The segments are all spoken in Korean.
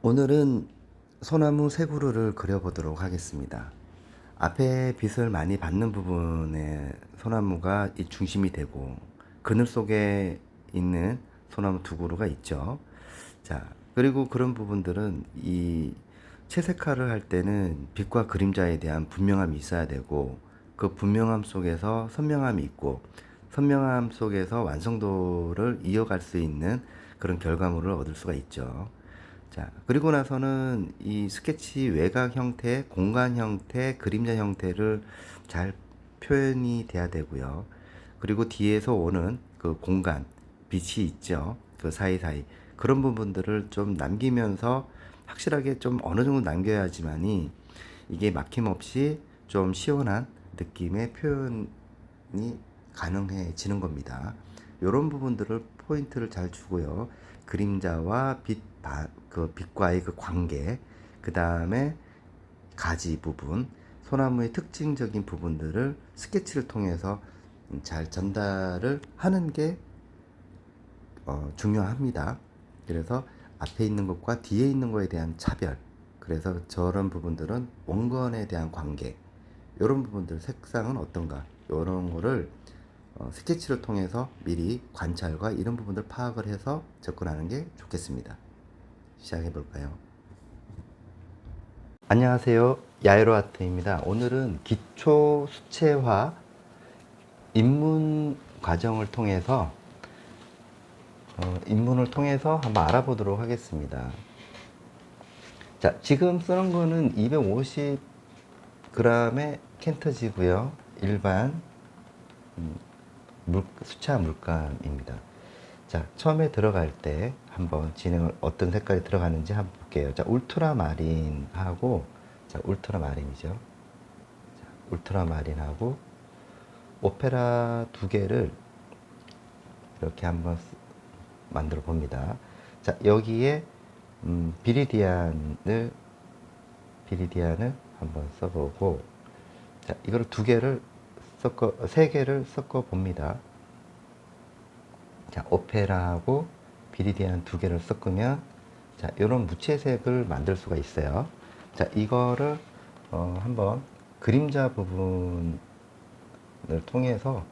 오늘은 소나무 세 그루를 그려보도록 하겠습니다. 앞에 빛을 많이 받는 부분에 소나무가 이 중심이 되고 그늘 속에 있는 소나무 두 그루가 있죠. 자, 그리고 그런 부분들은 이 채색화를 할 때는 빛과 그림자에 대한 분명함이 있어야 되고 그 분명함 속에서 선명함이 있고 선명함 속에서 완성도를 이어갈 수 있는 그런 결과물을 얻을 수가 있죠. 자, 그리고 나서는 이 스케치 외곽 형태, 공간 형태, 그림자 형태를 잘 표현이 돼야 되고요. 그리고 뒤에서 오는 그 공간, 빛이 있죠. 그 사이사이. 그런 부분들을 좀 남기면서 확실하게 좀 어느 정도 남겨야지만이 이게 막힘없이 좀 시원한 느낌의 표현이 가능해지는 겁니다. 이런 부분들을 포인트를 잘 주고요. 그림자와 그 빛과의 그 관계, 그 다음에 가지 부분, 소나무의 특징적인 부분들을 스케치를 통해서 잘 전달을 하는 게 중요합니다. 그래서 앞에 있는 것과 뒤에 있는 것에 대한 차별, 그래서 저런 부분들은 원건에 대한 관계, 이런 부분들 색상은 어떤가, 이런 거를 스케치를 통해서 미리 관찰과 이런 부분들 파악을 해서 접근하는 게 좋겠습니다. 시작해 볼까요? 안녕하세요. 야에로 아트입니다. 오늘은 기초 수채화 입문 과정을 통해서 입문을 통해서 한번 알아보도록 하겠습니다. 자, 지금 쓰는 거는 250g의 켄터지고요. 일반 수채화 물감입니다. 자, 처음에 들어갈 때 한번 진행을 어떤 색깔이 들어가는지 한번 볼게요. 자, 울트라마린하고, 자, 울트라마린이죠. 자, 울트라마린하고 오페라 두 개를 이렇게 한번 만들어 봅니다. 자, 여기에 비리디안을 한번 써보고, 자, 이거를 세 개를 섞어 봅니다. 자, 오페라하고 비리디안 두 개를 섞으면, 자, 이런 무채색을 만들 수가 있어요. 자, 이거를 한번 그림자 부분을 통해서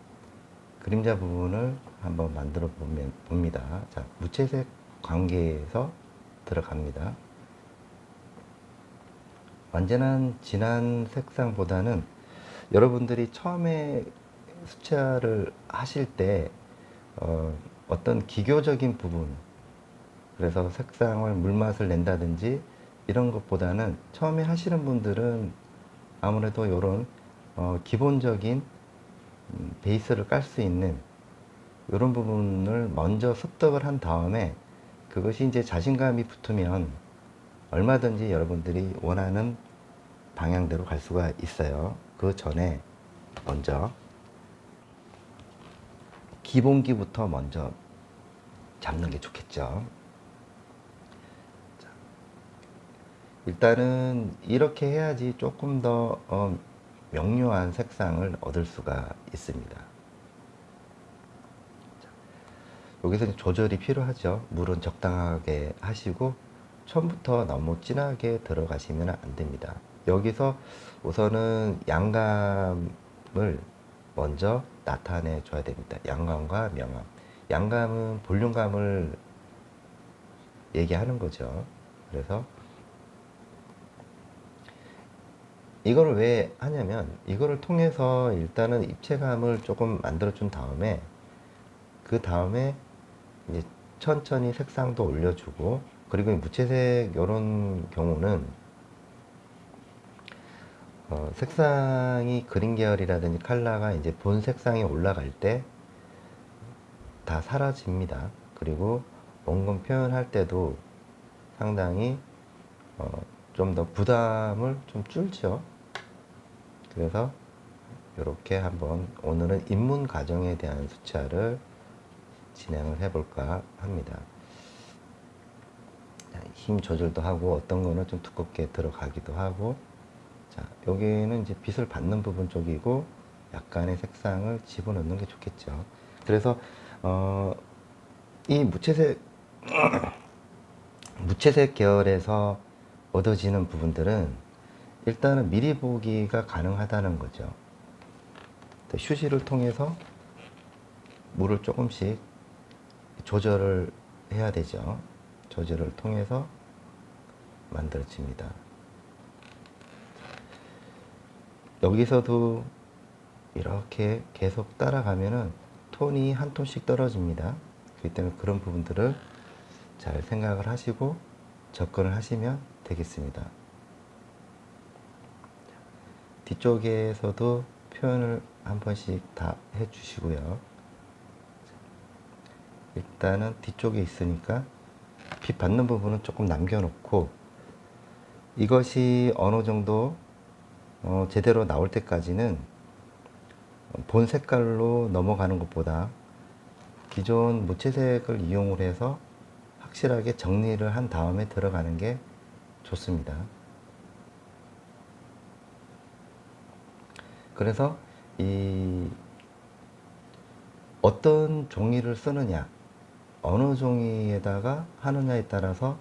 그림자 부분을 한번 만들어 봅니다. 자, 무채색 관계에서 들어갑니다. 완전한 진한 색상보다는 여러분들이 처음에 수채화를 하실 때 어떤 기교적인 부분, 그래서 색상을 물맛을 낸다든지 이런 것보다는 처음에 하시는 분들은 아무래도 이런 기본적인 베이스를 깔 수 있는 이런 부분을 먼저 습득을 한 다음에 그것이 이제 자신감이 붙으면 얼마든지 여러분들이 원하는 방향대로 갈 수가 있어요. 그 전에 먼저 기본기부터 먼저 잡는 게 좋겠죠. 자, 일단은 이렇게 해야지 조금 더 명료한 색상을 얻을 수가 있습니다. 자, 여기서 조절이 필요하죠. 물은 적당하게 하시고 처음부터 너무 진하게 들어가시면 안 됩니다. 여기서 우선은 양감을 먼저 나타내 줘야 됩니다. 양감과 명암. 양감은 볼륨감을 얘기하는 거죠. 그래서 이거를 왜 하냐면 이거를 통해서 일단은 입체감을 조금 만들어 준 다음에 그 다음에 이제 천천히 색상도 올려주고, 그리고 무채색 이런 경우는 색상이 그린 계열이라든지 컬러가 이제 본 색상이 올라갈 때 다 사라집니다. 그리고 원근 표현할 때도 상당히 좀 더 부담을 좀 줄죠. 그래서 이렇게 한번 오늘은 입문 과정에 대한 수채화를 진행을 해볼까 합니다. 힘 조절도 하고 어떤 거는 좀 두껍게 들어가기도 하고, 자, 여기는 이제 빛을 받는 부분 쪽이고 약간의 색상을 집어넣는 게 좋겠죠. 그래서 이 무채색 계열에서 얻어지는 부분들은 일단은 미리 보기가 가능하다는 거죠. 휴지를 통해서 물을 조금씩 조절을 해야 되죠. 조절을 통해서 만들어집니다. 여기서도 이렇게 계속 따라가면은 톤이 한 톤씩 떨어집니다. 그렇기 때문에 그런 부분들을 잘 생각을 하시고 접근을 하시면 되겠습니다. 뒤쪽에서도 표현을 한 번씩 다 해주시고요. 일단은 뒤쪽에 있으니까 빛 받는 부분은 조금 남겨놓고, 이것이 어느 정도 제대로 나올 때까지는 본 색깔로 넘어가는 것보다 기존 무채색을 이용을 해서 확실하게 정리를 한 다음에 들어가는 게 좋습니다. 그래서 이 어떤 종이를 쓰느냐, 어느 종이에다가 하느냐에 따라서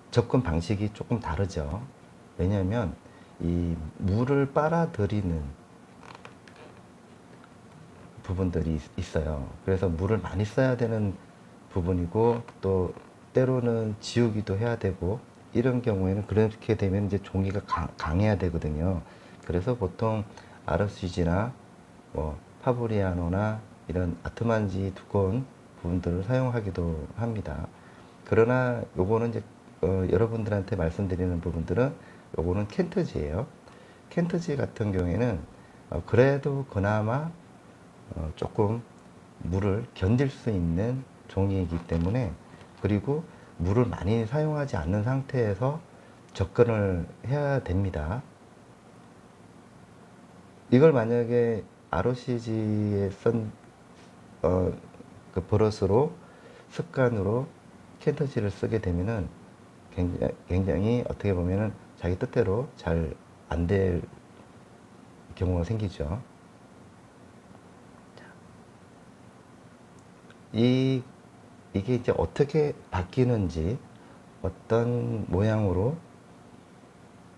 접근 방식이 조금 다르죠. 왜냐하면 이 물을 빨아들이는 부분들이 있어요. 그래서 물을 많이 써야 되는 부분이고, 또 때로는 지우기도 해야 되고, 이런 경우에는 그렇게 되면 이제 종이가 강해야 되거든요. 그래서 보통 아르시지나 뭐 파브리아노나 이런 아트만지 두꺼운 부분들을 사용하기도 합니다. 그러나 요거는 이제 여러분들한테 말씀드리는 부분들은 요거는 켄트지예요. 켄트지 같은 경우에는 그래도 그나마 조금 물을 견딜 수 있는 종이이기 때문에, 그리고 물을 많이 사용하지 않는 상태에서 접근을 해야 됩니다. 이걸 만약에 ROCG에 쓴 그 버릇으로 습관으로 켄터지를 쓰게 되면은 굉장히 어떻게 보면은 자기 뜻대로 잘 안 될 경우가 생기죠. 이게 이제 어떻게 바뀌는지, 어떤 모양으로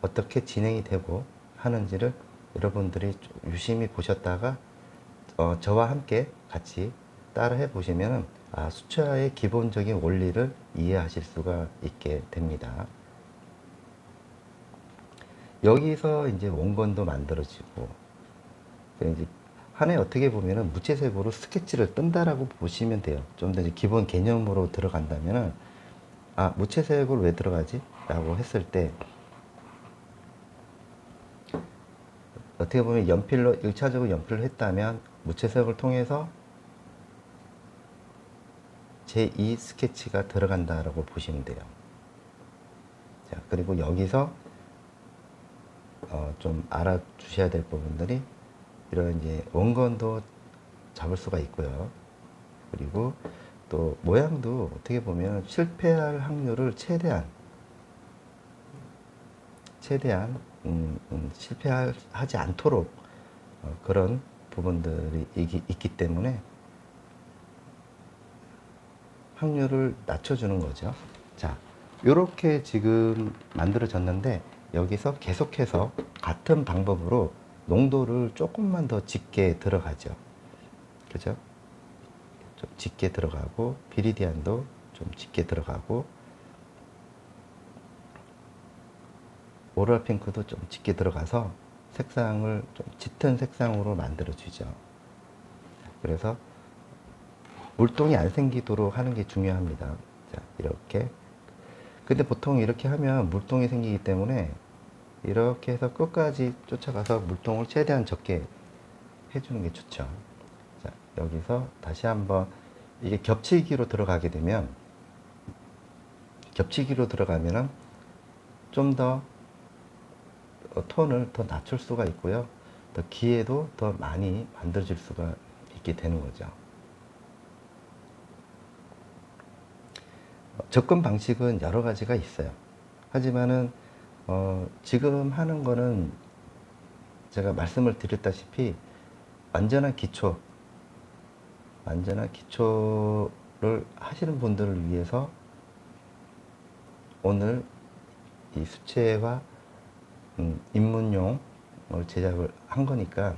어떻게 진행이 되고 하는지를 여러분들이 유심히 보셨다가 저와 함께 같이 따라 해 보시면 수채화의 기본적인 원리를 이해하실 수가 있게 됩니다. 여기서 이제 원건도 만들어지고, 이제 하나에 어떻게 보면은 무채색으로 스케치를 뜬다라고 보시면 돼요. 좀 더 기본 개념으로 들어간다면은, 무채색으로 왜 들어가지? 라고 했을 때, 어떻게 보면 연필로 1차적으로 연필을 했다면 무채색을 통해서 제2 스케치가 들어간다라고 보시면 돼요. 자, 그리고 여기서 좀 알아주셔야 될 부분들이, 이런 이제 원건도 잡을 수가 있고요. 그리고 또 모양도 어떻게 보면 실패할 확률을 최대한 실패하지 않도록 그런 부분들이 있기 때문에 확률을 낮춰주는 거죠. 자, 이렇게 지금 만들어졌는데, 여기서 계속해서 같은 방법으로 농도를 조금만 더 짙게 들어가죠. 그죠? 좀 짙게 들어가고, 비리디안도 좀 짙게 들어가고, 오랄 핑크도 좀 짙게 들어가서 색상을 좀 짙은 색상으로 만들어 주죠. 그래서 물동이 안 생기도록 하는 게 중요합니다. 자, 이렇게. 근데 보통 이렇게 하면 물동이 생기기 때문에 이렇게 해서 끝까지 쫓아가서 물동을 최대한 적게 해주는 게 좋죠. 자, 여기서 다시 한번, 이게 겹치기로 들어가면은 좀 더 톤을 더 낮출 수가 있고요. 더 기회도 더 많이 만들어질 수가 있게 되는 거죠. 접근 방식은 여러 가지가 있어요. 하지만은 지금 하는 거는 제가 말씀을 드렸다시피 완전한 기초를 하시는 분들을 위해서 오늘 이 수채화 입문용을 제작을 한 거니까,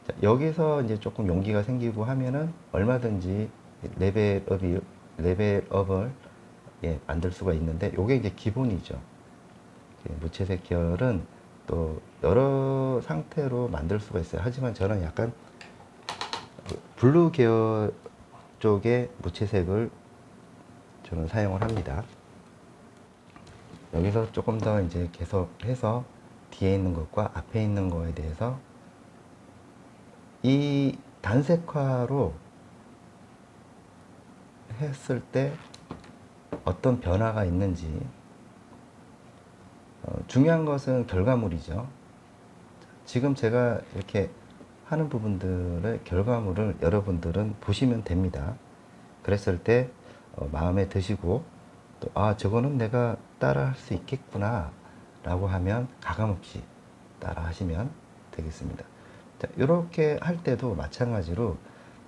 자, 여기서 이제 조금 용기가 생기고 하면은 얼마든지 레벨업을 예, 만들 수가 있는데, 요게 이제 기본이죠. 무채색 계열은 또 여러 상태로 만들 수가 있어요. 하지만 저는 약간 블루 계열 쪽의 무채색을 저는 사용을 합니다. 여기서 조금 더 이제 계속해서 뒤에 있는 것과 앞에 있는 거에 대해서 이 단색화로 했을 때 어떤 변화가 있는지, 중요한 것은 결과물이죠. 지금 제가 이렇게 하는 부분들의 결과물을 여러분들은 보시면 됩니다. 그랬을 때 마음에 드시고 또 저거는 내가 따라 할 수 있겠구나 라고 하면 가감없이 따라 하시면 되겠습니다. 자, 이렇게 할 때도 마찬가지로,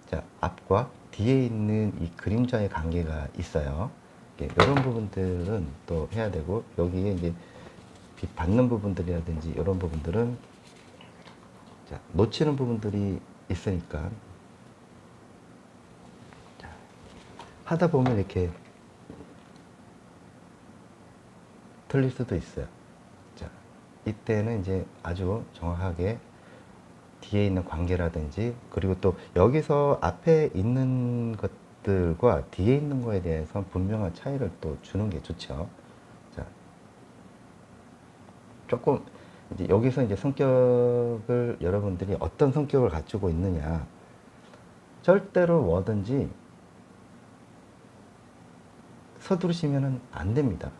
자, 앞과 뒤에 있는 이 그림자의 관계가 있어요. 이런 부분들은 또 해야 되고, 여기에 이제 빛 받는 부분들이라든지 이런 부분들은, 자, 놓치는 부분들이 있으니까, 자, 하다 보면 이렇게 틀릴 수도 있어요. 자, 이때는 이제 아주 정확하게 뒤에 있는 관계라든지, 그리고 또 여기서 앞에 있는 것들과 뒤에 있는 거에 대해서 분명한 차이를 또 주는 게 좋죠. 자, 조금 이제 여기서 이제 성격을, 여러분들이 어떤 성격을 갖추고 있느냐, 절대로 뭐든지 서두르시면 안 됩니다.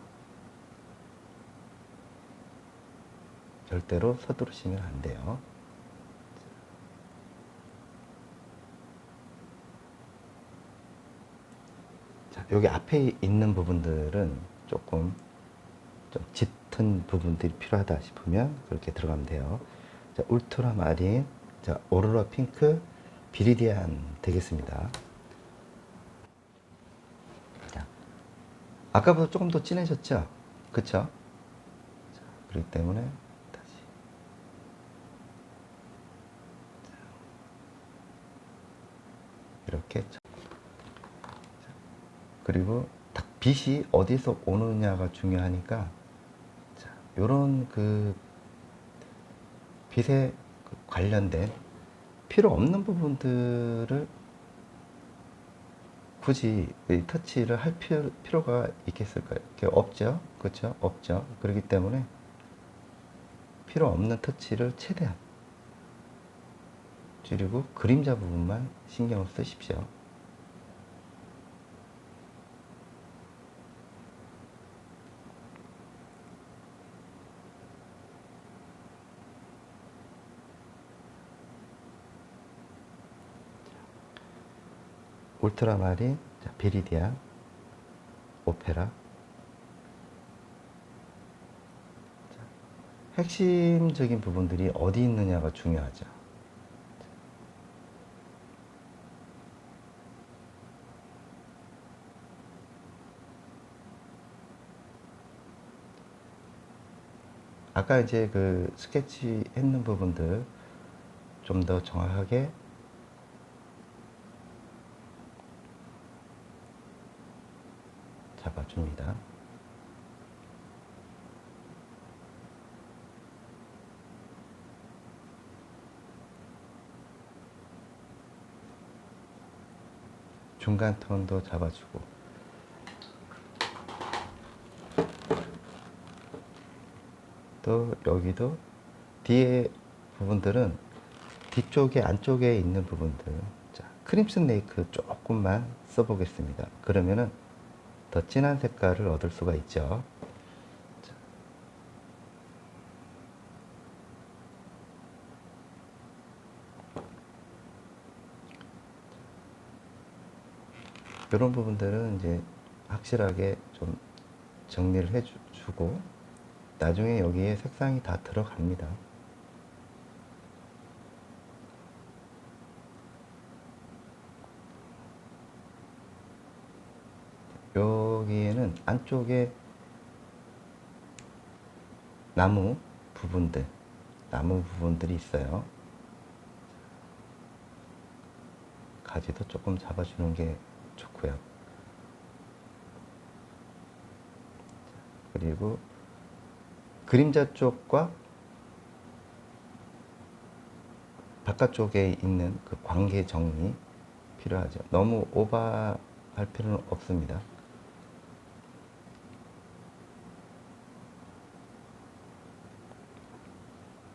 절대로 서두르시면 안 돼요. 자, 여기 앞에 있는 부분들은 조금 좀 짙은 부분들이 필요하다 싶으면 그렇게 들어가면 돼요. 자, 울트라마린, 자, 오로라 핑크, 비리디안 되겠습니다. 자, 아까보다 조금 더 진해졌죠? 그쵸? 자, 그렇기 때문에 다시. 자, 이렇게. 그리고 딱 빛이 어디서 오느냐가 중요하니까, 자, 요런 그 빛에 관련된 필요 없는 부분들을 굳이 터치를 할 필요가 있겠을까요? 없죠? 그렇죠? 없죠. 그렇기 때문에 필요 없는 터치를 최대한 줄이고 그림자 부분만 신경을 쓰십시오. 울트라마린, 자, 비리디안, 오페라. 자, 핵심적인 부분들이 어디 있느냐가 중요하죠. 아까 이제 그 스케치 했는 부분들 좀 더 정확하게 잡아줍니다. 중간 톤도 잡아주고, 또 여기도 뒤에 부분들은 뒤쪽에 안쪽에 있는 부분들, 자, 크림슨 레이크 조금만 써보겠습니다. 그러면은 더 진한 색깔을 얻을 수가 있죠. 자, 이런 부분들은 이제 확실하게 좀 정리를 해주고, 나중에 여기에 색상이 다 들어갑니다. 여기에는 안쪽에 나무 부분들, 나무 부분들이 있어요. 가지도 조금 잡아주는 게 좋고요. 그리고 그림자 쪽과 바깥쪽에 있는 그 관계 정리 필요하죠. 너무 오버할 필요는 없습니다.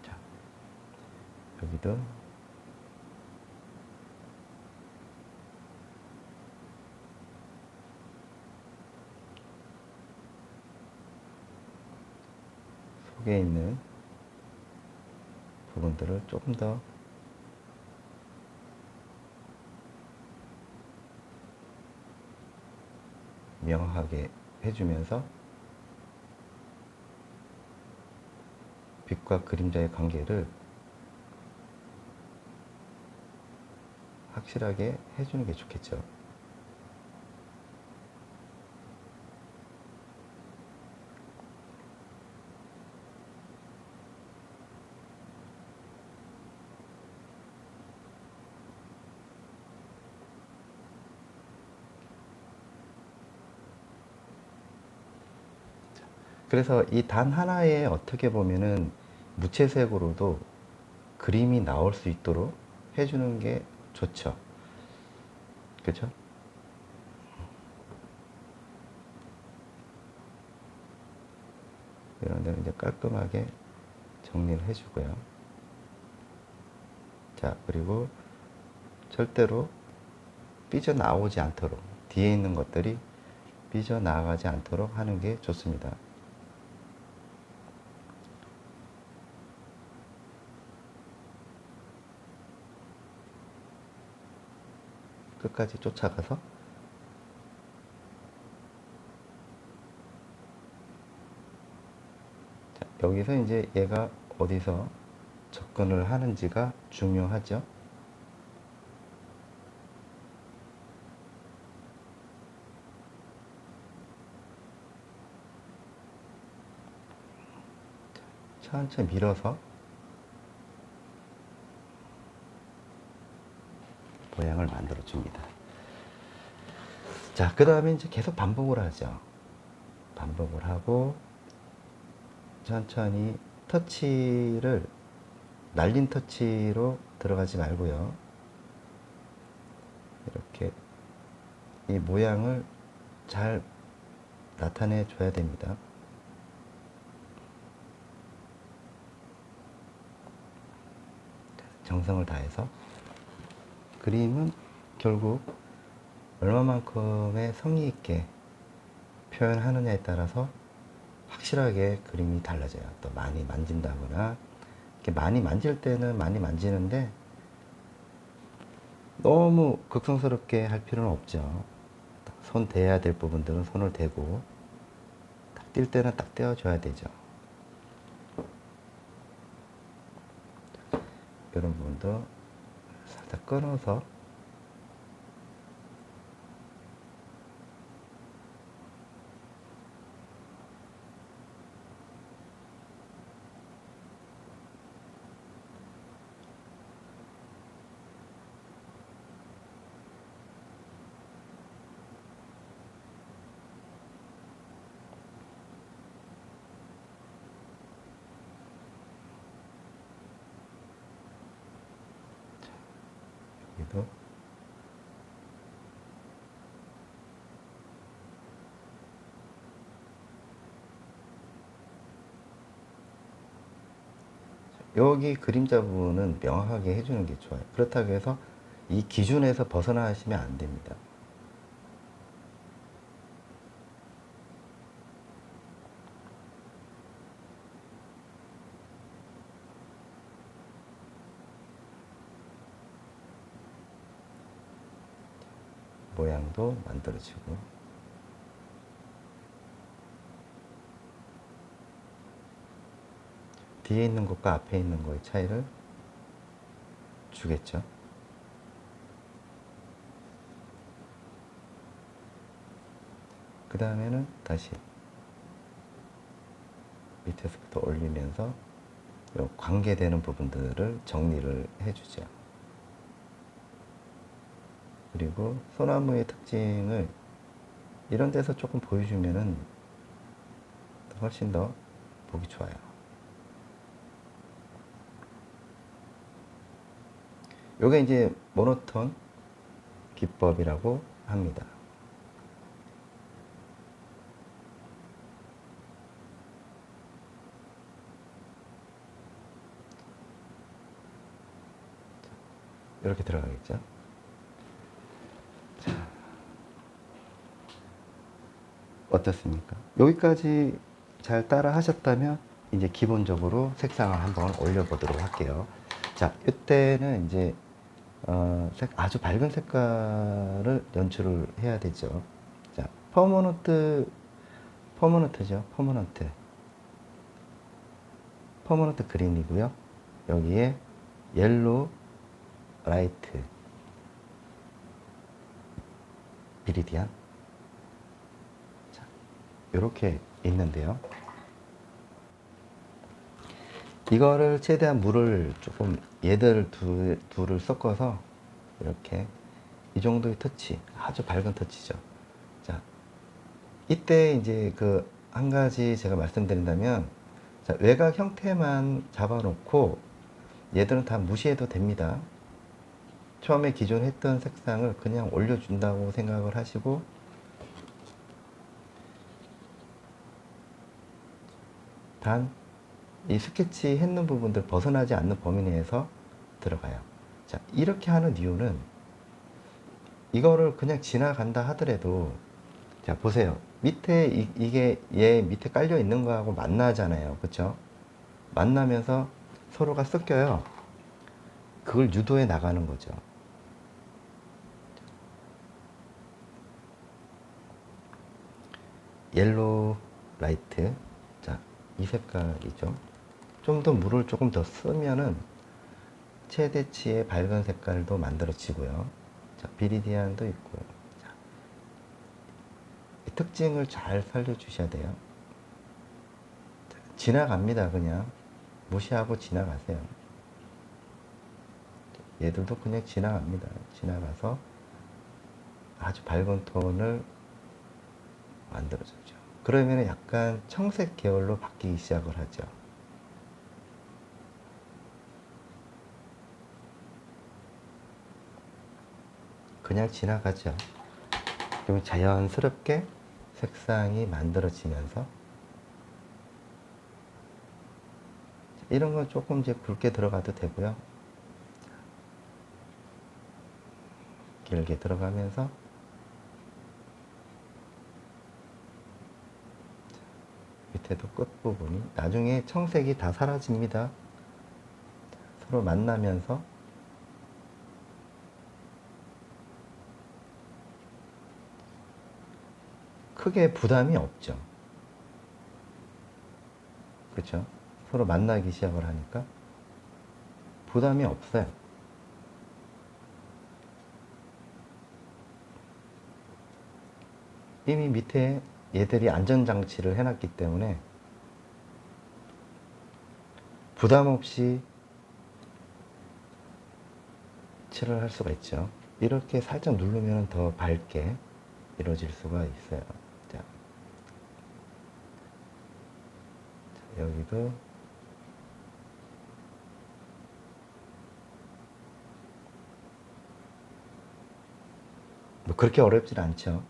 자, 여기도 속에 있는 부분들을 조금 더 명확하게 해주면서 빛과 그림자의 관계를 확실하게 해주는 게 좋겠죠. 그래서 이 단 하나에 어떻게 보면은 무채색으로도 그림이 나올 수 있도록 해주는 게 좋죠. 그렇죠? 이런 데는 이제 깔끔하게 정리를 해주고요. 자, 그리고 절대로 삐져나오지 않도록, 뒤에 있는 것들이 삐져나가지 않도록 하는 게 좋습니다. 끝까지 쫓아가서 자, 여기서 이제 얘가 어디서 접근을 하는지가 중요하죠. 천천히 밀어서 모양을 만들어 줍니다. 자, 그 다음에 이제 계속 반복을 하죠. 반복을 하고 천천히 터치를 날린 터치로 들어가지 말고요. 이렇게 이 모양을 잘 나타내 줘야 됩니다. 정성을 다해서 그림은 결국 얼마만큼의 성의 있게 표현하느냐에 따라서 확실하게 그림이 달라져요. 또 많이 만진다거나 이렇게 많이 만질 때는 많이 만지는데 너무 극성스럽게 할 필요는 없죠. 손 대야 될 부분들은 손을 대고 딱 뛸 때는 딱 떼어줘야 되죠. 이런 부분도 살짝 끊어서 여기도 여기 그림자 부분은 명확하게 해주는 게 좋아요. 그렇다고 해서 이 기준에서 벗어나시면 안 됩니다. 모양도 만들어지고 뒤에 있는 것과 앞에 있는 것의 차이를 주겠죠. 그 다음에는 다시 밑에서부터 올리면서 요 관계되는 부분들을 정리를 해주죠. 그리고 소나무의 특징을 이런 데서 조금 보여주면은 훨씬 더 보기 좋아요. 요게 이제 모노톤 기법이라고 합니다. 이렇게 들어가겠죠. 자, 어떻습니까? 여기까지 잘 따라 하셨다면 이제 기본적으로 색상을 한번 올려보도록 할게요. 자, 이때는 이제 아주 밝은 색깔을 연출을 해야 되죠. 자, 퍼머넌트죠. 퍼머넌트 그린이고요. 여기에 옐로우 라이트 비리디안, 자, 이렇게 있는데요. 이거를 최대한 물을 조금 얘들 둘을 섞어서 이렇게 이 정도의 터치, 아주 밝은 터치죠. 자, 이때 이제 그 한 가지 제가 말씀드린다면, 자, 외곽 형태만 잡아놓고 얘들은 다 무시해도 됩니다. 처음에 기존 했던 색상을 그냥 올려준다고 생각을 하시고, 단 이 스케치 했는 부분들 벗어나지 않는 범위 내에서 들어가요. 자, 이렇게 하는 이유는 이거를 그냥 지나간다 하더라도, 자, 보세요. 밑에 이게 얘 밑에 깔려 있는 거하고 만나잖아요. 그쵸? 만나면서 서로가 섞여요. 그걸 유도해 나가는 거죠. 옐로우 라이트. 자, 이 색깔이죠. 좀 더 물을 조금 더 쓰면은 최대치의 밝은 색깔도 만들어지고요. 자, 비리디안도 있고요. 자, 이 특징을 잘 살려주셔야 돼요. 자, 지나갑니다. 그냥 무시하고 지나가세요. 얘들도 그냥 지나갑니다. 지나가서 아주 밝은 톤을 만들어주죠. 그러면 약간 청색 계열로 바뀌기 시작을 하죠. 그냥 지나가죠. 그럼 자연스럽게 색상이 만들어지면서, 이런 건 조금 이제 굵게 들어가도 되고요. 길게 들어가면서 밑에도 끝부분이 나중에 청색이 다 사라집니다. 서로 만나면서 크게 부담이 없죠. 그렇죠? 서로 만나기 시작을 하니까 부담이 없어요. 이미 밑에 얘들이 안전장치를 해놨기 때문에 부담 없이 칠을 할 수가 있죠. 이렇게 살짝 누르면 더 밝게 이루어질 수가 있어요. 자, 여기도 뭐 그렇게 어렵진 않죠.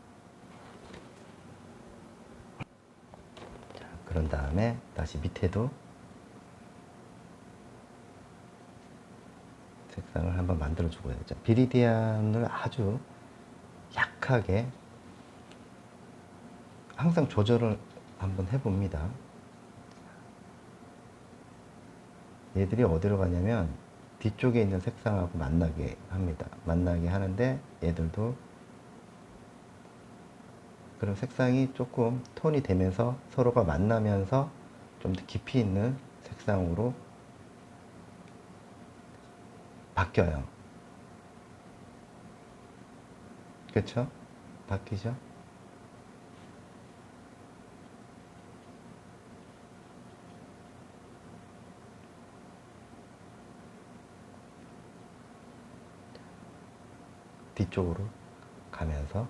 자, 그런 다음에 다시 밑에도 색상을 한번 만들어 주고요. 자, 비리디안을 아주 약하게 항상 조절을 한번 해봅니다. 얘들이 어디로 가냐면 뒤쪽에 있는 색상하고 만나게 합니다. 만나게 하는데 얘들도 그런 색상이 조금 톤이 되면서 서로가 만나면서 좀 더 깊이 있는 색상으로 바뀌어요. 그렇죠? 바뀌죠? 뒤쪽으로 가면서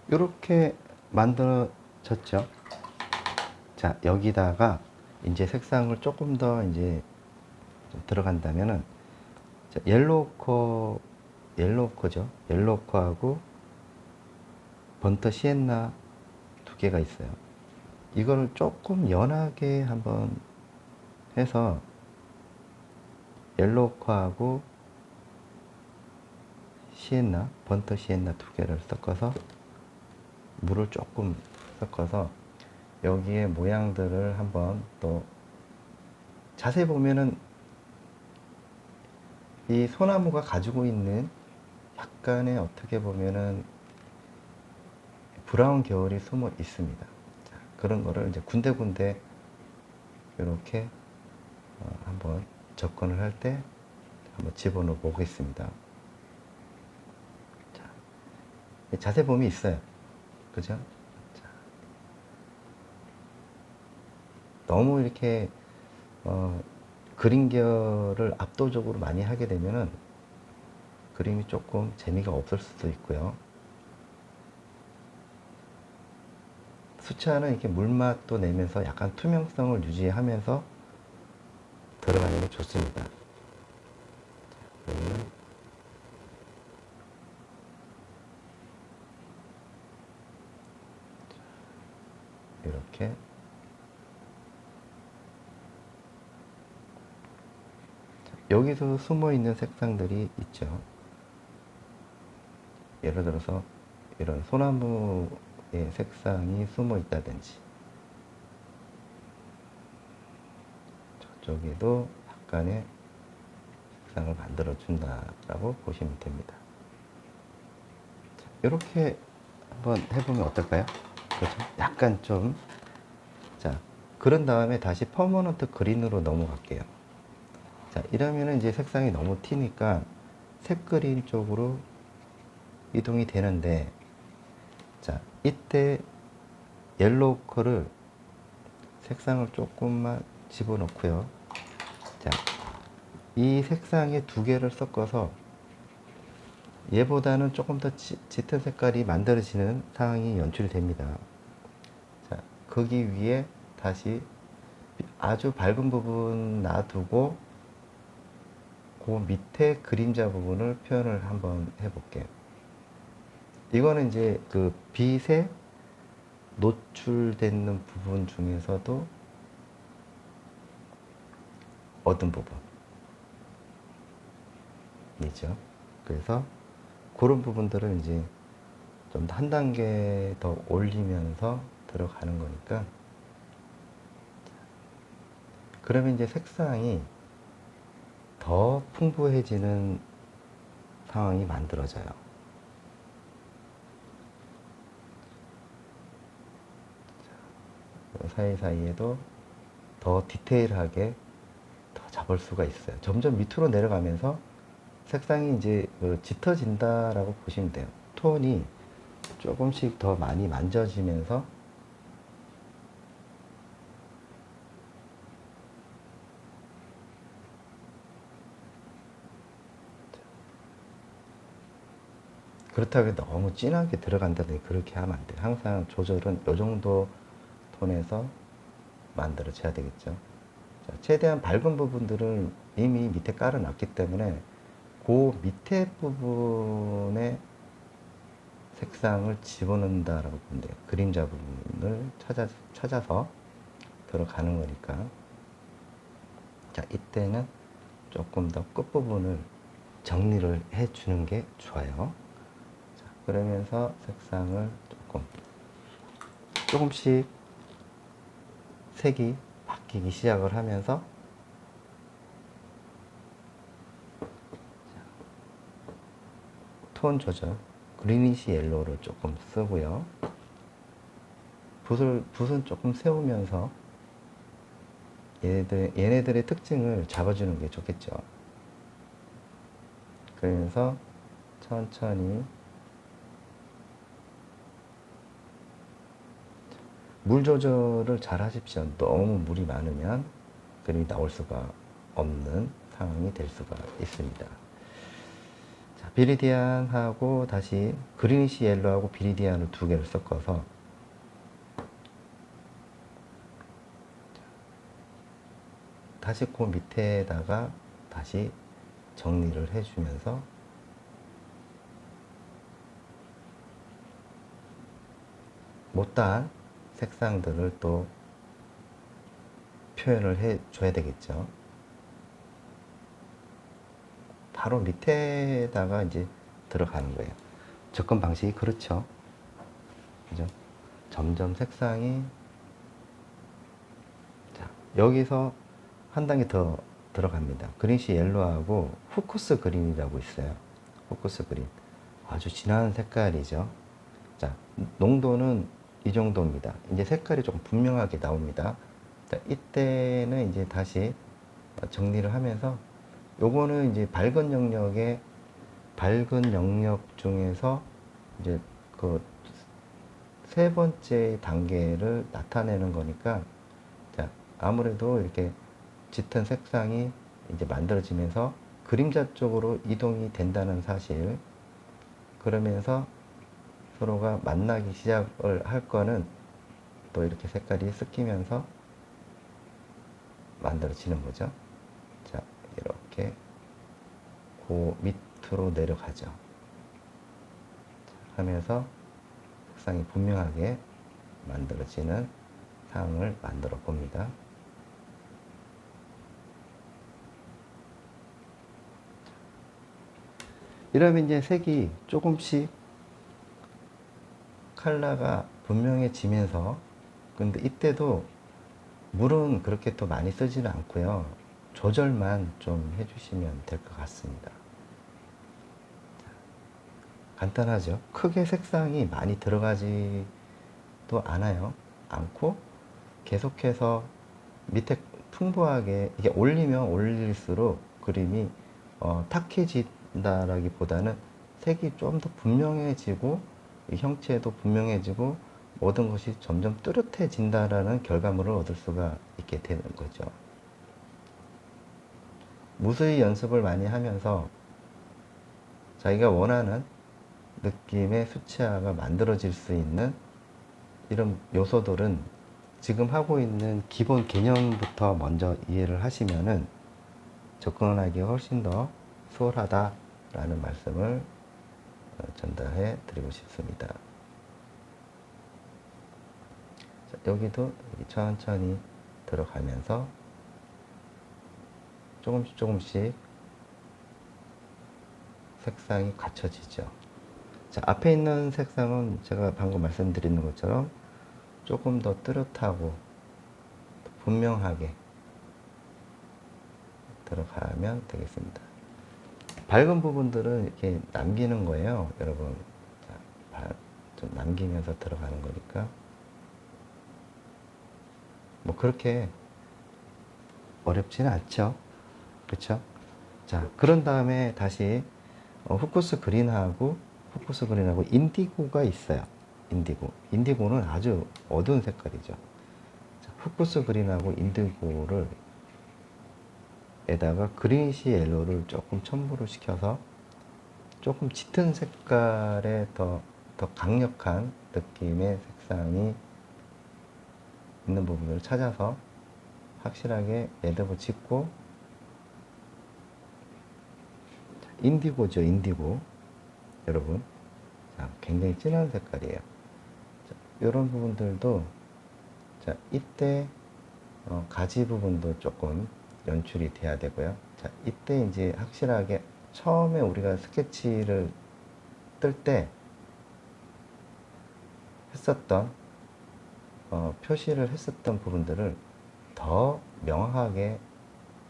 이렇게 만들어졌죠. 자, 여기다가 이제 색상을 조금 더 이제 좀 들어간다면은, 자, 옐로우커죠. 옐로우커하고 번터 시엔나 두 개가 있어요. 이거를 조금 연하게 한번 해서 옐로우커하고 시엔나, 번터 시엔나 두 개를 섞어서 물을 조금 섞어서 여기에 모양들을 한번 또 자세히 보면은 이 소나무가 가지고 있는 약간의 어떻게 보면은 브라운 계열이 숨어 있습니다. 자, 그런 거를 이제 군데군데 이렇게 한번 접근을 할 때 한번 집어넣어 보겠습니다. 자, 자세범위 있어요. 그죠? 자, 너무 이렇게 그림 계열을 압도적으로 많이 하게 되면은 그림이 조금 재미가 없을 수도 있고요. 수채화는 이렇게 물맛도 내면서 약간 투명성을 유지하면서 들어가는 게 좋습니다. 그러면 이렇게 여기서 숨어 있는 색상들이 있죠. 예를 들어서 이런 소나무의 색상이 숨어 있다든지, 저쪽에도 약간의 색상을 만들어 준다라고 보시면 됩니다. 자, 이렇게 한번 해보면 어떨까요? 그렇죠? 약간 좀, 자, 그런 다음에 다시 퍼머넌트 그린으로 넘어갈게요. 자, 이러면은 이제 색상이 너무 튀니까 색그린 쪽으로 이동이 되는데, 자, 이때 옐로우 컬을 색상을 조금만 집어넣고요. 자, 이 색상의 두 개를 섞어서 얘보다는 조금 더 짙은 색깔이 만들어지는 상황이 연출됩니다. 자, 거기 위에 다시 아주 밝은 부분 놔두고 그 밑에 그림자 부분을 표현을 한번 해볼게요. 이거는 이제 그 빛에 노출되는 부분 중에서도 어떤 부분이죠. 그래서 그런 부분들은 이제 좀 한 단계 더 올리면서 들어가는 거니까, 그러면 이제 색상이 더 풍부해지는 상황이 만들어져요. 사이사이에도 더 디테일하게 더 잡을 수가 있어요. 점점 밑으로 내려가면서 색상이 이제 짙어진다라고 보시면 돼요. 톤이 조금씩 더 많이 만져지면서 그렇다고 해서 너무 진하게 들어간다든지 그렇게 하면 안 돼요. 항상 조절은 이 정도 톤에서 만들어져야 되겠죠. 자, 최대한 밝은 부분들을 이미 밑에 깔아놨기 때문에 그 밑에 부분에 색상을 집어넣는다라고 보면 돼요. 그림자 부분을 찾아서 들어가는 거니까. 자, 이때는 조금 더 끝부분을 정리를 해주는 게 좋아요. 자, 그러면서 색상을 조금씩 색이 바뀌기 시작을 하면서 톤 조절, 그리니시 옐로우를 조금 쓰고요. 붓은 조금 세우면서 얘네들의 특징을 잡아주는 게 좋겠죠. 그러면서 천천히 물 조절을 잘 하십시오. 너무 물이 많으면 그림이 나올 수가 없는 상황이 될 수가 있습니다. 자, 비리디안하고 다시 그리니시 옐로하고 비리디안을 두 개를 섞어서 다시 그 밑에다가 다시 정리를 해주면서 못다한 색상들을 또 표현을 해 줘야 되겠죠. 바로 밑에다가 이제 들어가는 거예요. 접근 방식이 그렇죠. 그죠? 점점 색상이, 자, 여기서 한 단계 더 들어갑니다. 그린시 옐로하고 후쿠스 그린이라고 있어요. 후쿠스 그린. 아주 진한 색깔이죠. 자, 농도는 이 정도입니다. 이제 색깔이 조금 분명하게 나옵니다. 자, 이때는 이제 다시 정리를 하면서 요거는 이제 밝은 영역 중에서 이제 그 세 번째 단계를 나타내는 거니까, 자, 아무래도 이렇게 짙은 색상이 이제 만들어지면서 그림자 쪽으로 이동이 된다는 사실, 그러면서 서로가 만나기 시작을 할 거는 또 이렇게 색깔이 섞이면서 만들어지는 거죠. 자, 이렇게 그 밑으로 내려가죠. 하면서 색상이 분명하게 만들어지는 상황을 만들어 봅니다. 이러면 이제 색이 조금씩 컬러가 분명해지면서, 근데 이때도 물은 그렇게 또 많이 쓰지는 않고요. 조절만 좀 해주시면 될 것 같습니다. 간단하죠. 크게 색상이 많이 들어가지도 않고 계속해서 밑에 풍부하게 이게 올리면 올릴수록 그림이 탁해진다라기보다는 색이 좀 더 분명해지고 형체도 분명해지고 모든 것이 점점 뚜렷해진다라는 결과물을 얻을 수가 있게 되는 거죠. 무수히 연습을 많이 하면서 자기가 원하는 느낌의 수채화가 만들어질 수 있는 이런 요소들은 지금 하고 있는 기본 개념부터 먼저 이해를 하시면은 접근하기 훨씬 더 수월하다라는 말씀을 전달해 드리고 싶습니다. 자, 여기도 천천히 들어가면서 조금씩 색상이 갖춰지죠. 자, 앞에 있는 색상은 제가 방금 말씀드리는 것처럼 조금 더 뚜렷하고 분명하게 들어가면 되겠습니다. 밝은 부분들은 이렇게 남기는 거예요, 여러분. 자, 좀 남기면서 들어가는 거니까 뭐 그렇게 어렵지는 않죠. 그렇죠? 자, 그런 다음에 다시 후쿠스 그린하고 인디고가 있어요. 인디고는 아주 어두운 색깔이죠. 자, 후쿠스 그린하고 인디고를 에다가 그린시 옐로를 조금 첨부를 시켜서 조금 짙은 색깔의 더 강력한 느낌의 색상이 있는 부분을 찾아서 확실하게 매듭을 짓고, 인디고죠, 인디고. 여러분, 자, 굉장히 진한 색깔이에요. 자, 이런 부분들도, 자, 이때 가지 부분도 조금 연출이 돼야 되고요. 자, 이때 이제 확실하게 처음에 우리가 스케치를 뜰 때 했었던 표시를 했었던 부분들을 더 명확하게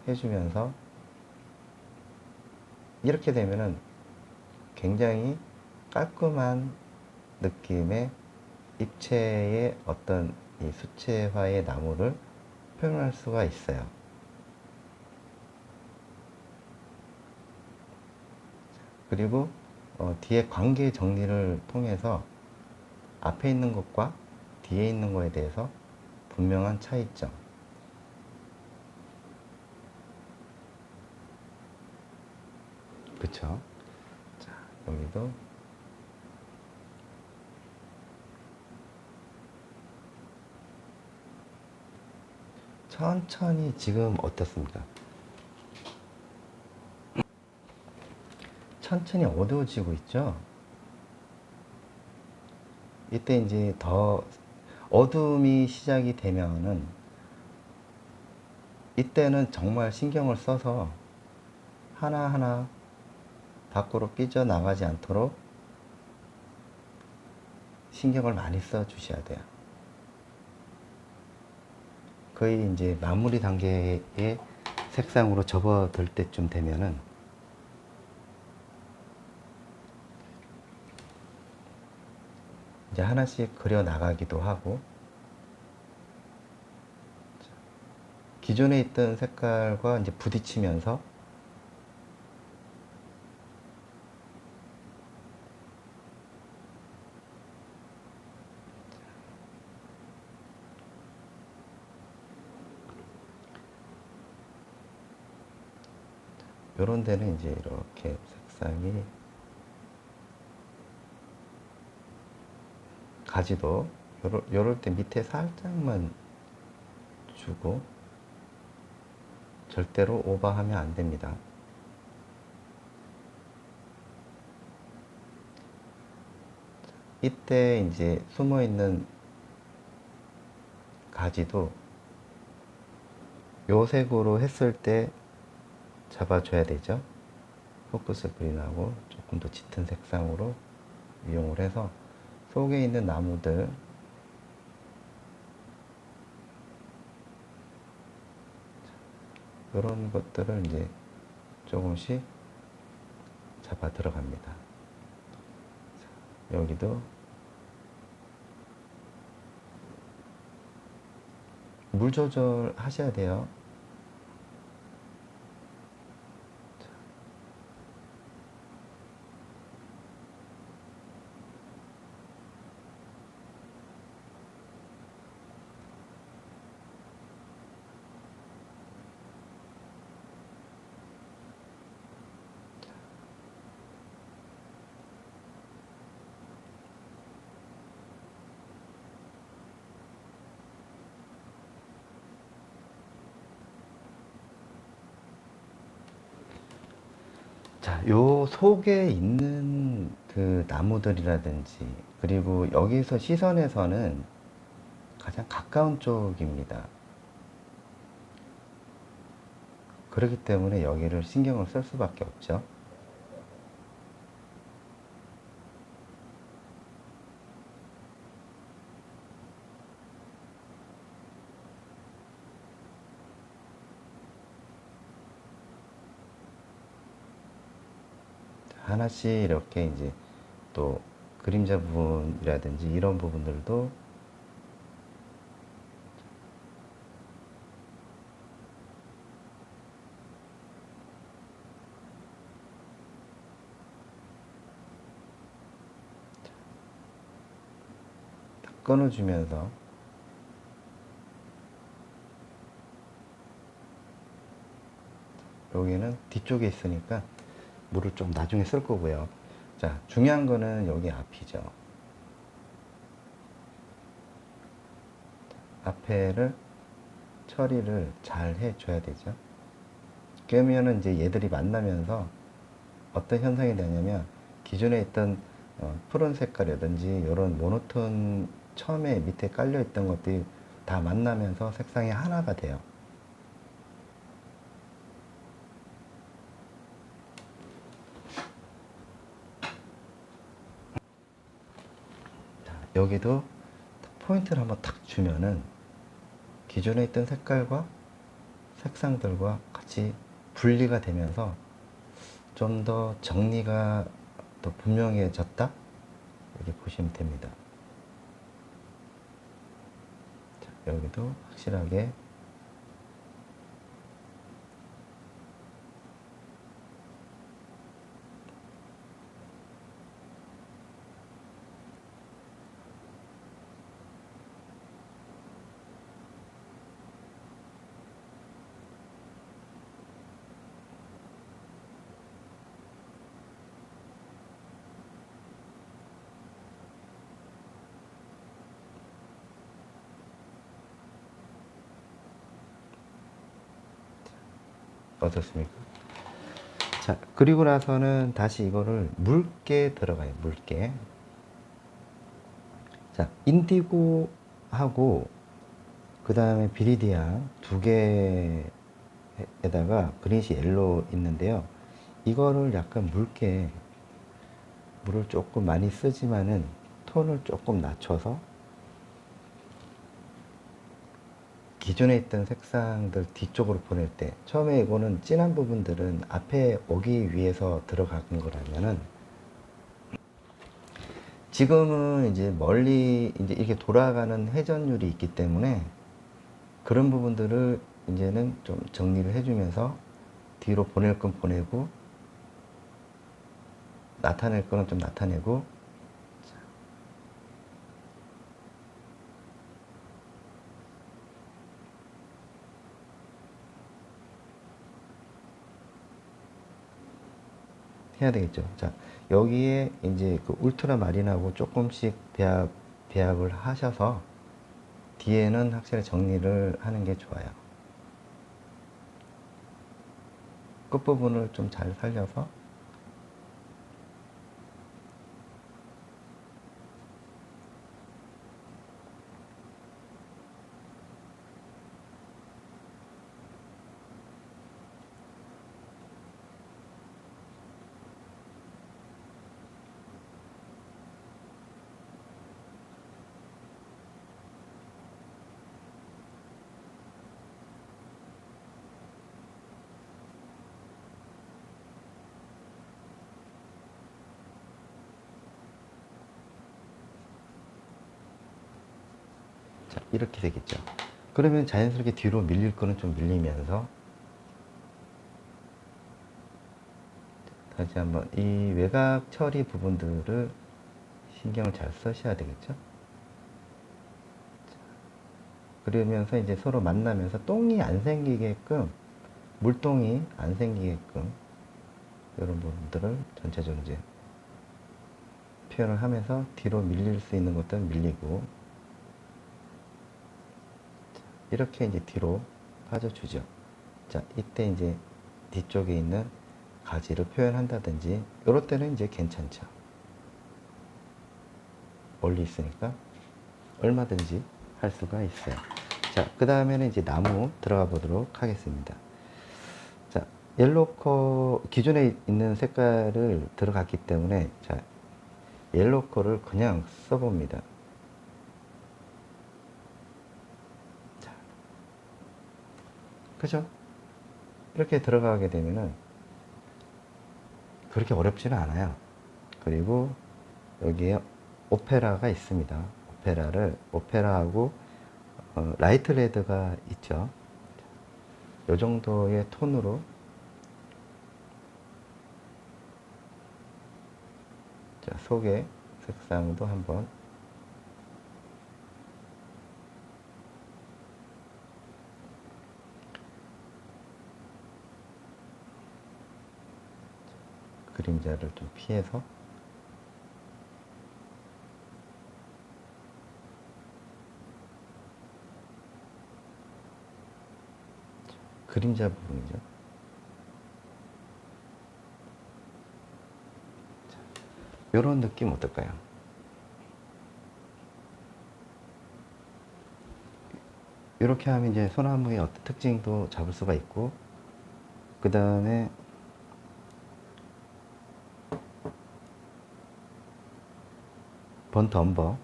해주면서, 이렇게 되면은 굉장히 깔끔한 느낌의 입체의 어떤 이 수채화의 나무를 표현할 수가 있어요. 그리고 뒤에 관계 정리를 통해서 앞에 있는 것과 뒤에 있는 것에 대해서 분명한 차이점, 그쵸? 자, 여기도 천천히 지금 어떻습니까? 천천히 어두워지고 있죠? 이때 이제 더 어둠이 시작이 되면은 이때는 정말 신경을 써서 하나하나 밖으로 삐져나가지 않도록 신경을 많이 써 주셔야 돼요. 거의 이제 마무리 단계의 색상으로 접어들 때쯤 되면은 이제 하나씩 그려 나가기도 하고, 기존에 있던 색깔과 이제 부딪히면서 요런 데는 이제 이렇게 색상이 가지도 요럴 때 밑에 살짝만 주고, 절대로 오버하면 안 됩니다. 이때 이제 숨어 있는 가지도 요 색으로 했을 때 잡아줘야 되죠. 포커스 그린하고 조금 더 짙은 색상으로 이용을 해서 속에 있는 나무들 이런 것들을 이제 조금씩 잡아 들어갑니다. 여기도 물 조절 하셔야 돼요. 자, 요 속에 있는 그 나무들이라든지, 그리고 여기서 시선에서는 가장 가까운 쪽입니다. 그렇기 때문에 여기를 신경을 쓸 수밖에 없죠. 하나씩 이렇게 이제 또 그림자 부분이라든지 이런 부분들도 딱 끊어주면서, 여기는 뒤쪽에 있으니까 물을 좀 나중에 쓸 거고요. 자, 중요한 거는 여기 앞이죠. 앞에를 처리를 잘 해줘야 되죠. 그러면은 이제 얘들이 만나면서 어떤 현상이 되냐면, 기존에 있던 푸른 색깔이라든지 이런 모노톤 처음에 밑에 깔려 있던 것들이 다 만나면서 색상이 하나가 돼요. 자, 여기도 포인트를 한번 탁 주면은 기존에 있던 색깔과 색상들과 같이 분리가 되면서 좀 더 정리가 더 분명해졌다, 이렇게 보시면 됩니다. 자, 여기도 확실하게 어떻습니까? 자, 그리고 나서는 다시 이거를 묽게 들어가요. 묽게. 자, 인디고하고 그 다음에 비리디안 두 개에다가 그린시 옐로우 있는데요. 이거를 약간 묽게, 물을 조금 많이 쓰지만은 톤을 조금 낮춰서 기존에 있던 색상들 뒤쪽으로 보낼 때, 처음에 이거는 진한 부분들은 앞에 오기 위해서 들어간 거라면은, 지금은 이제 멀리 이제 이렇게 돌아가는 회전율이 있기 때문에 그런 부분들을 이제는 좀 정리를 해주면서 뒤로 보낼 건 보내고 나타낼 거는 좀 나타내고. 해야 되겠죠. 자, 여기에 이제 그 울트라 마린하고 조금씩 배합을 하셔서 뒤에는 확실히 정리를 하는 게 좋아요. 끝부분을 좀 잘 살려서. 자, 이렇게 되겠죠. 그러면 자연스럽게 뒤로 밀릴 거는 좀 밀리면서 다시 한번 이 외곽 처리 부분들을 신경을 잘 쓰셔야 되겠죠. 그러면서 이제 서로 만나면서 똥이 안 생기게끔, 물똥이 안 생기게끔 이런 부분들을 전체적으로 이제 표현을 하면서 뒤로 밀릴 수 있는 것들은 밀리고, 이렇게 이제 뒤로 빠져주죠. 자, 이때 이제 뒤쪽에 있는 가지를 표현한다든지 이럴 때는 이제 괜찮죠. 멀리 있으니까 얼마든지 할 수가 있어요. 자, 그 다음에는 이제 나무 들어가 보도록 하겠습니다. 자, 옐로코 기존에 있는 색깔을 들어갔기 때문에, 자, 옐로코를 그냥 써봅니다. 자, 그죠? 이렇게 들어가게 되면은 그렇게 어렵지는 않아요. 그리고 여기에 오페라가 있습니다. 오페라하고 라이트 레드가 있죠. 이 정도의 톤으로, 자, 속의 색상도 한번 그림자를 좀 피해서 그림자 부분이죠. 이런 느낌 어떨까요? 이렇게 하면 이제 소나무의 어떤 특징도 잡을 수가 있고, 그 다음에 번트 엄버,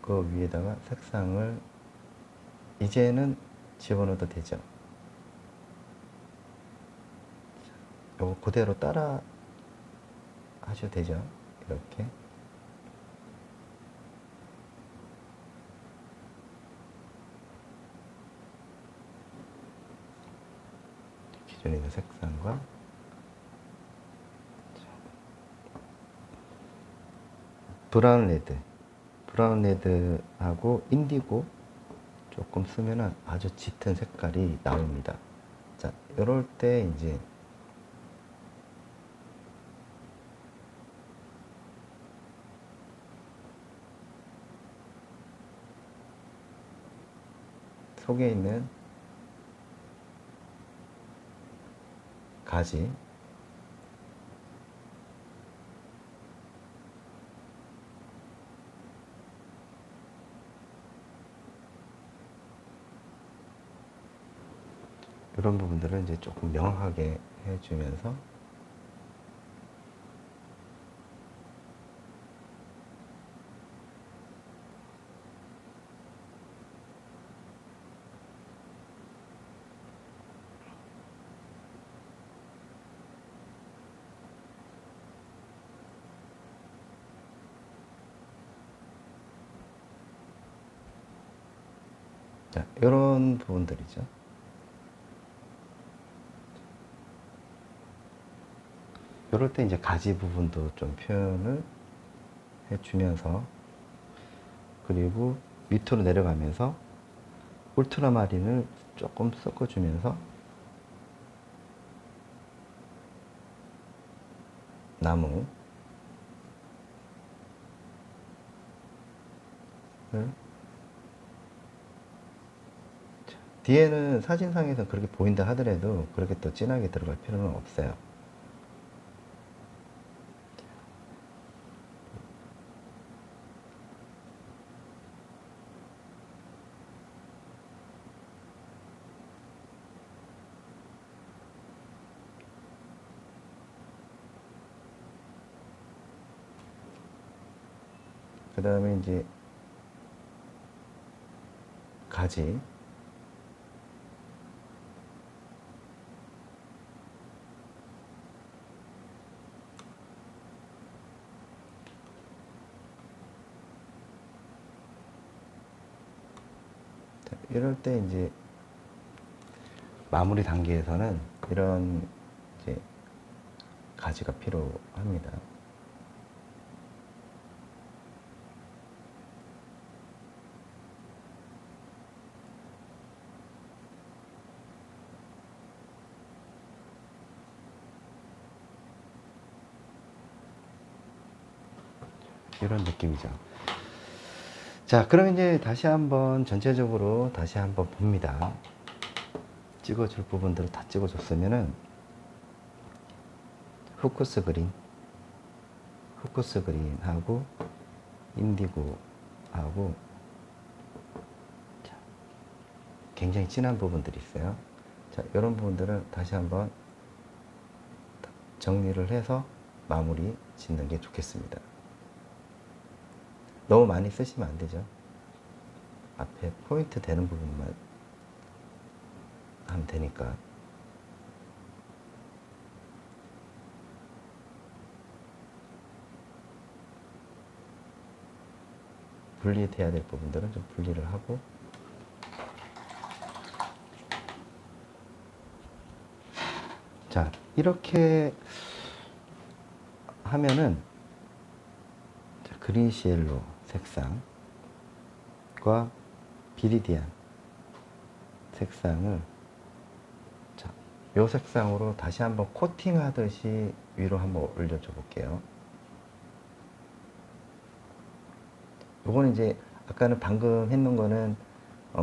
그 위에다가 색상을 이제는 집어넣어도 되죠. 요거 그대로 따라 하셔도 되죠. 이렇게. 기존에 있는 색상과 브라운 레드하고 인디고 조금 쓰면은 아주 짙은 색깔이 나옵니다. 자, 이럴 때 이제 속에 있는 가지, 이런 부분들을 이제 조금 명확하게 해주면서 자, 이런 부분들이죠. 이럴 때 이제 가지 부분도 좀 표현을 해주면서, 그리고 밑으로 내려가면서 울트라마린을 조금 섞어주면서 나무 뒤에는 사진상에서 그렇게 보인다 하더라도 그렇게 또 진하게 들어갈 필요는 없어요. 그 다음에 이제 가지, 이럴 때 이제 마무리 단계에서는 이런 이제 가지가 필요합니다. 이런 느낌이죠. 자, 그럼 이제 다시 한번 전체적으로 다시 한번 봅니다. 찍어줄 부분들을 다 찍어줬으면은 후쿠스 그린하고 인디고하고 굉장히 진한 부분들이 있어요. 자, 이런 부분들을 다시 한번 정리를 해서 마무리 짓는 게 좋겠습니다. 너무 많이 쓰시면 안 되죠. 앞에 포인트 되는 부분만 하면 되니까. 분리돼야 될 부분들은 좀 분리를 하고, 자, 이렇게 하면은 그린시엘로 색상과 비리디안 색상을, 자, 요 색상으로 다시 한번 코팅하듯이 위로 한번 올려줘 볼게요. 요거는 이제 아까는 방금 했는 거는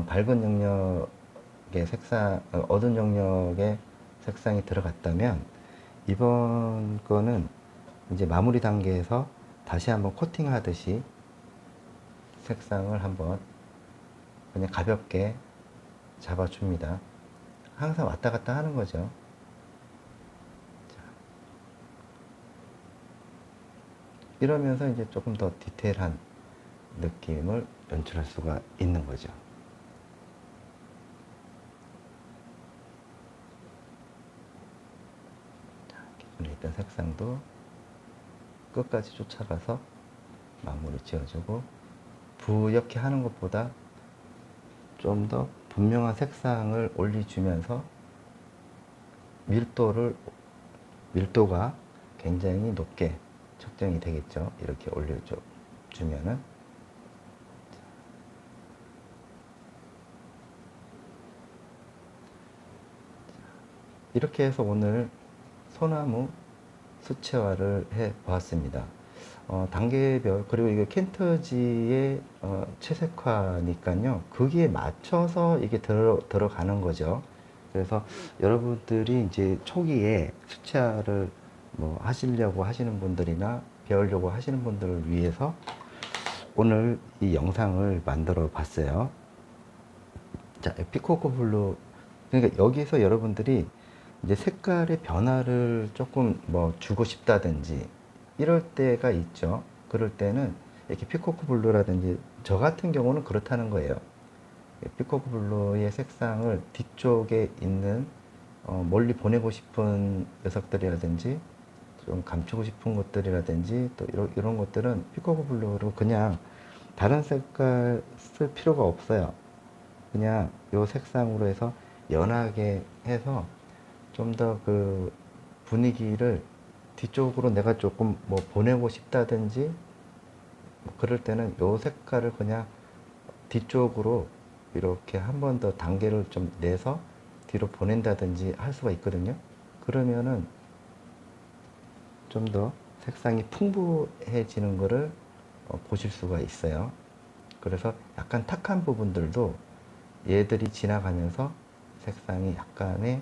밝은 영역의 색상, 어두운 영역의 색상이 들어갔다면, 이번 거는 이제 마무리 단계에서 다시 한번 코팅하듯이 색상을 한번 그냥 가볍게 잡아줍니다. 항상 왔다 갔다 하는 거죠. 자, 이러면서 이제 조금 더 디테일한 느낌을 연출할 수가 있는 거죠. 자, 기존에 있던 색상도 끝까지 쫓아가서 마무리 지어주고, 부옇게 하는 것보다 좀 더 분명한 색상을 올려주면서 밀도가 굉장히 높게 측정이 되겠죠. 이렇게 올려주면은. 이렇게 해서 오늘 소나무 수채화를 해 보았습니다. 단계별, 그리고 이게 켄터지의 채색화니까요. 거기에 맞춰서 이게 들어가는 거죠. 그래서 여러분들이 이제 초기에 수채화를 뭐 하시려고 하시는 분들이나 배우려고 하시는 분들을 위해서 오늘 이 영상을 만들어 봤어요. 자, 피코코 블루. 그러니까 여기서 여러분들이 이제 색깔의 변화를 조금 뭐 주고 싶다든지 이럴 때가 있죠. 그럴 때는 이렇게 피코코 블루라든지 저 같은 경우는 그렇다는 거예요. 피코코 블루의 색상을 뒤쪽에 있는 멀리 보내고 싶은 녀석들이라든지 좀 감추고 싶은 것들이라든지 또 이런 것들은 피코코 블루로 그냥 다른 색깔 쓸 필요가 없어요. 그냥 요 색상으로 해서 연하게 해서 좀 더 그 분위기를 뒤쪽으로 내가 조금 뭐 보내고 싶다든지 뭐 그럴 때는 요 색깔을 그냥 뒤쪽으로 이렇게 한 번 더 단계를 좀 내서 뒤로 보낸다든지 할 수가 있거든요. 그러면은 좀 더 색상이 풍부해지는 거를 보실 수가 있어요. 그래서 약간 탁한 부분들도 얘들이 지나가면서 색상이 약간의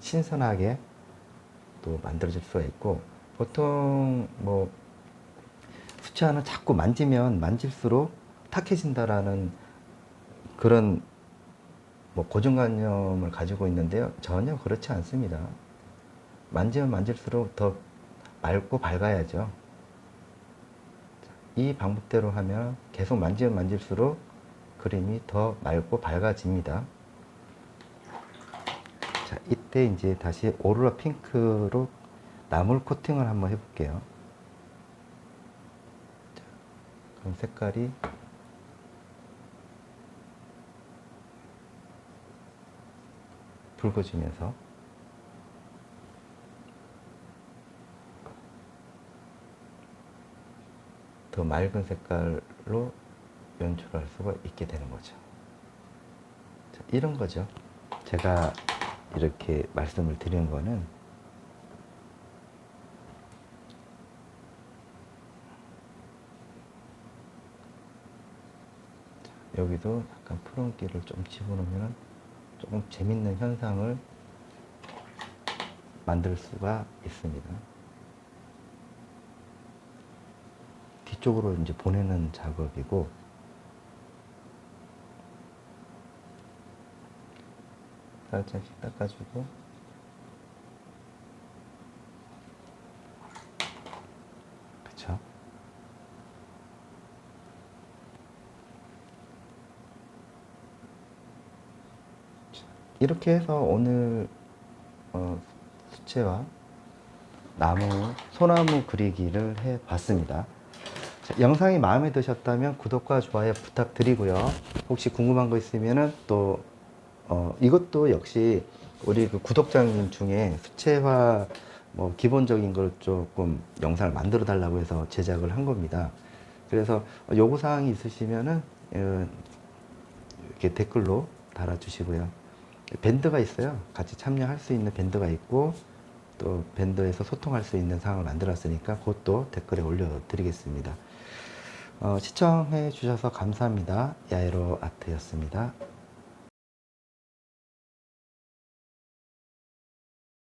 신선하게 또 만들어질 수가 있고, 보통 뭐 수채화는 자꾸 만지면 만질수록 탁해진다라는 그런 뭐 고정관념을 가지고 있는데요. 전혀 그렇지 않습니다. 만지면 만질수록 더 맑고 밝아야죠. 이 방법대로 하면 계속 만지면 만질수록 그림이 더 맑고 밝아집니다. 자, 이때 이제 다시 오로라 핑크로 나물 코팅을 한번 해볼게요. 자, 그럼 색깔이 붉어지면서 더 맑은 색깔로 연출할 수가 있게 되는 거죠. 자, 이런 거죠. 제가 이렇게 말씀을 드리는 거는 여기도 약간 푸른기를 좀 집어넣으면 조금 재밌는 현상을 만들 수가 있습니다. 뒤쪽으로 이제 보내는 작업이고, 살짝씩 닦아주고, 그쵸? 이렇게 해서 오늘 수채화 나무, 소나무 그리기를 해 봤습니다. 자, 영상이 마음에 드셨다면 구독과 좋아요 부탁드리고요. 혹시 궁금한 거 있으면은 또 이것도 역시 우리 그 구독자님 중에 수채화 뭐 기본적인 걸 조금 영상을 만들어 달라고 해서 제작을 한 겁니다. 그래서 요구 사항이 있으시면은 이렇게 댓글로 달아주시고요. 밴드가 있어요. 같이 참여할 수 있는 밴드가 있고, 또 밴드에서 소통할 수 있는 상황을 만들었으니까 그것도 댓글에 올려드리겠습니다. 시청해 주셔서 감사합니다. 야에로 아트였습니다.